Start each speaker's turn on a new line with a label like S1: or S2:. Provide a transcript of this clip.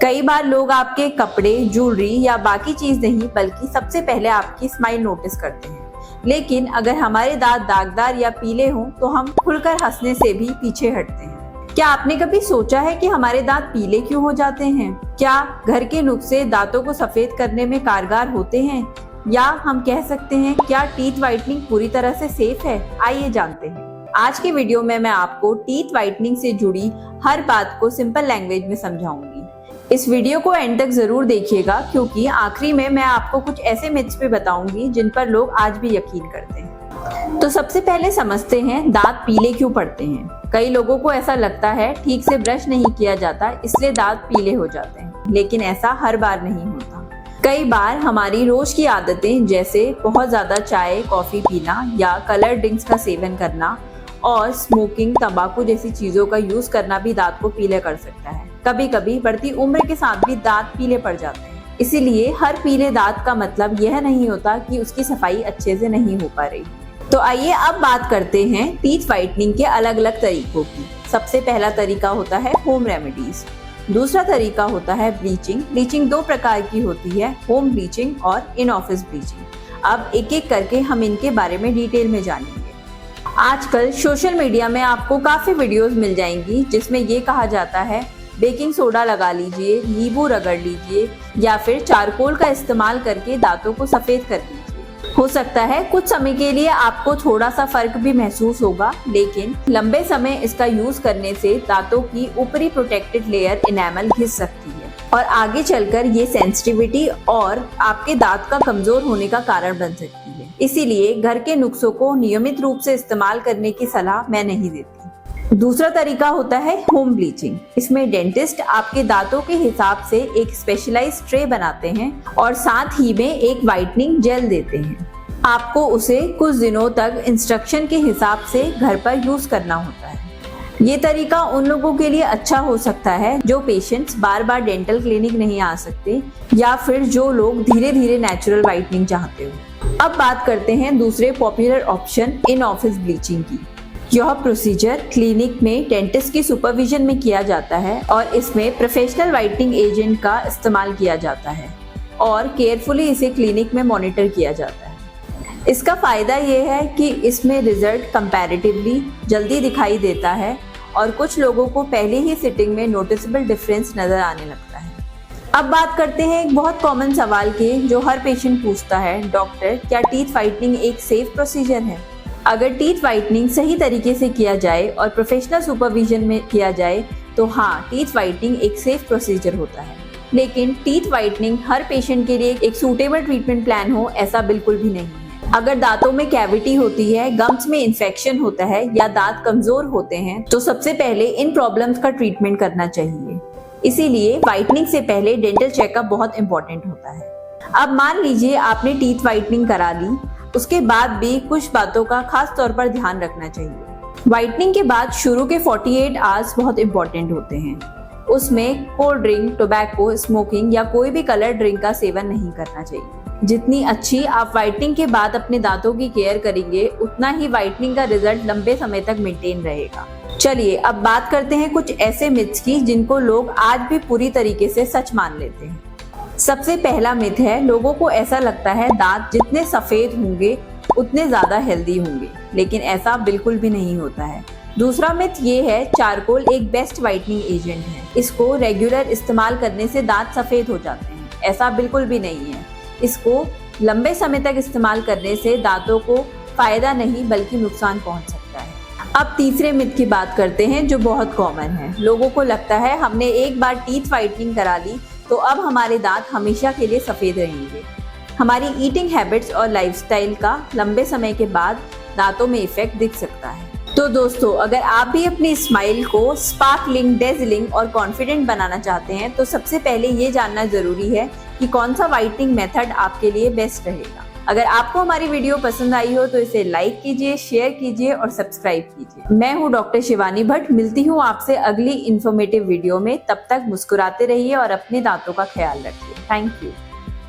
S1: कई बार लोग आपके कपड़े, ज्वेलरी या बाकी चीज नहीं बल्कि सबसे पहले आपकी स्माइल नोटिस करते हैं। लेकिन अगर हमारे दांत दागदार या पीले हों तो हम खुलकर हंसने से भी पीछे हटते हैं। क्या आपने कभी सोचा है कि हमारे दांत पीले क्यों हो जाते हैं? क्या घर के नुस्खे दांतों को सफेद करने में कारगर होते हैं, या हम कह सकते हैं क्या टीथ व्हाइटनिंग पूरी तरह से सेफ है? आइए जानते हैं। आज के वीडियो में मैं आपको टीथ व्हाइटनिंग से जुड़ी हर बात को सिंपल लैंग्वेज में समझाऊंगी। इस वीडियो को एंड तक जरूर देखिएगा, क्योंकि आखिरी में मैं आपको कुछ ऐसे मिथ्स भी बताऊंगी जिन पर लोग आज भी यकीन करते हैं। तो सबसे पहले समझते हैं दांत पीले क्यों पड़ते हैं। कई लोगों को ऐसा लगता है ठीक से ब्रश नहीं किया जाता इसलिए दांत पीले हो जाते हैं, लेकिन ऐसा हर बार नहीं होता। कई बार हमारी रोज की आदतें जैसे बहुत ज्यादा चाय कॉफी पीना या कलर ड्रिंक्स का सेवन करना और स्मोकिंग तंबाकू जैसी चीजों का यूज करना भी दांत को पीले कर सकता है। कभी कभी बढ़ती उम्र के साथ भी दांत पीले पड़ जाते हैं। इसीलिए हर पीले दांत का मतलब यह नहीं होता कि उसकी सफाई अच्छे से नहीं हो पा रही। तो आइए अब बात करते हैं टीथ व्हाइटनिंग के अलग अलग तरीकों की। सबसे पहला तरीका होता है होम रेमेडीज। दूसरा तरीका होता है ब्लीचिंग। ब्लीचिंग दो प्रकार की होती है, होम ब्लीचिंग और इन ऑफिस ब्लीचिंग। अब एक एक करके हम इनके बारे में डिटेल में जानेंगे। आजकल सोशल मीडिया में आपको काफी वीडियोस मिल जाएंगी जिसमें ये कहा जाता है बेकिंग सोडा लगा लीजिए, नींबू रगड़ लीजिए या फिर चारकोल का इस्तेमाल करके दांतों को सफेद कर लीजिए। हो सकता है कुछ समय के लिए आपको थोड़ा सा फर्क भी महसूस होगा, लेकिन लंबे समय इसका यूज करने से दांतों की ऊपरी प्रोटेक्टेड लेयर इनेमल घिस सकती है और आगे चलकर ये सेंसिटिविटी और आपके दांत का कमजोर होने का कारण बन सकती है। इसीलिए घर के नुस्खों को नियमित रूप से इस्तेमाल करने की सलाह मैं नहीं देती। दूसरा तरीका होता है होम ब्लीचिंग। इसमें डेंटिस्ट आपके दांतों के हिसाब से एक स्पेशलाइज्ड ट्रे बनाते हैं और साथ ही में एक व्हाइटनिंग जेल देते हैं। आपको उसे कुछ दिनों तक इंस्ट्रक्शन के हिसाब से घर पर यूज करना होता है। ये तरीका उन लोगों के लिए अच्छा हो सकता है जो पेशेंट्स बार बार डेंटल क्लिनिक नहीं आ सकते या फिर जो लोग धीरे धीरे नेचुरल व्हाइटनिंग चाहते हो। अब बात करते हैं दूसरे popular option in office bleaching की। यह प्रोसीजर क्लिनिक में डेंटिस्ट की सुपरविजन में किया जाता है और इसमें प्रोफेशनल व्हाइटनिंग एजेंट का इस्तेमाल किया जाता है और केयरफुली इसे क्लिनिक में मॉनिटर किया जाता है। इसका फायदा यह है कि इसमें रिजल्ट कंपैरेटिवली जल्दी दिखाई देता है और कुछ लोगों को पहले ही सिटिंग में नोटिसेबल डिफरेंस नजर आने लगता है। अब बात करते हैं एक बहुत कॉमन सवाल के जो हर पेशेंट पूछता है, डॉक्टर क्या टीथ व्हाइटनिंग एक सेफ प्रोसीजर है? अगर टीथ व्हाइटनिंग सही तरीके से किया जाए और प्रोफेशनल सुपरविजन में किया जाए तो हाँ, टीथ व्हाइटनिंग एक सेफ प्रोसीजर होता है। लेकिन टीथ व्हाइटनिंग हर पेशेंट के लिए एक सूटेबल ट्रीटमेंट प्लान हो ऐसा बिल्कुल भी नहीं है। अगर दांतों में कैविटी होती है, गम्स में इन्फेक्शन होता है या दांत कमजोर होते हैं तो सबसे पहले इन प्रॉब्लम्स का ट्रीटमेंट करना चाहिए। इसीलिए व्हाइटनिंग से पहले डेंटल चेकअप बहुत इंपॉर्टेंट होता है। अब मान लीजिए आपने टीथ व्हाइटनिंग करा ली, उसके बाद भी कुछ बातों का खास तौर पर ध्यान रखना चाहिए। व्हाइटनिंग के बाद शुरू के 48 आवर्स बहुत इंपॉर्टेंट होते हैं। उसमें कोल्ड ड्रिंक, टोबैको, स्मोकिंग या कोई भी कलर ड्रिंक का सेवन नहीं करना चाहिए। जितनी अच्छी आप व्हाइटनिंग के बाद अपने दांतों की केयर करेंगे उतना ही व्हाइटनिंग का रिजल्ट लंबे समय तक मेंटेन रहेगा। चलिए अब बात करते हैं कुछ ऐसे मिथ्स की जिनको लोग आज भी पूरी तरीके से सच मान लेते हैं। सबसे पहला मिथ है, लोगों को ऐसा लगता है दांत जितने सफेद होंगे उतने ज्यादा हेल्दी होंगे, लेकिन ऐसा बिल्कुल भी नहीं होता है। दूसरा मिथ ये है, चारकोल एक बेस्ट व्हाइटनिंग एजेंट है, इसको रेगुलर इस्तेमाल करने से दांत सफेद हो जाते हैं। ऐसा बिल्कुल भी नहीं है। इसको लंबे समय तक इस्तेमाल करने से दांतों को फायदा नहीं बल्कि नुकसान पहुंच सकता है। अब तीसरे मिथ की बात करते हैं जो बहुत कॉमन है। लोगों को लगता है हमने एक बार टीथ व्हाइटनिंग करा ली तो अब हमारे दांत हमेशा के लिए सफेद रहेंगे। हमारी ईटिंग हैबिट्स और लाइफस्टाइल का लंबे समय के बाद दांतों में इफेक्ट दिख सकता है। तो दोस्तों, अगर आप भी अपनी स्माइल को स्पार्कलिंग, डेज़लिंग और कॉन्फिडेंट बनाना चाहते हैं तो सबसे पहले ये जानना जरूरी है कि कौन सा व्हाइटनिंग मेथड आपके लिए बेस्ट रहेगा। अगर आपको हमारी वीडियो पसंद आई हो तो इसे लाइक कीजिए, शेयर कीजिए और सब्सक्राइब कीजिए। मैं हूँ डॉक्टर शिवानी भट्ट, मिलती हूँ आपसे अगली इन्फॉर्मेटिव वीडियो में। तब तक मुस्कुराते रहिए और अपने दांतों का ख्याल रखिए। Thank you.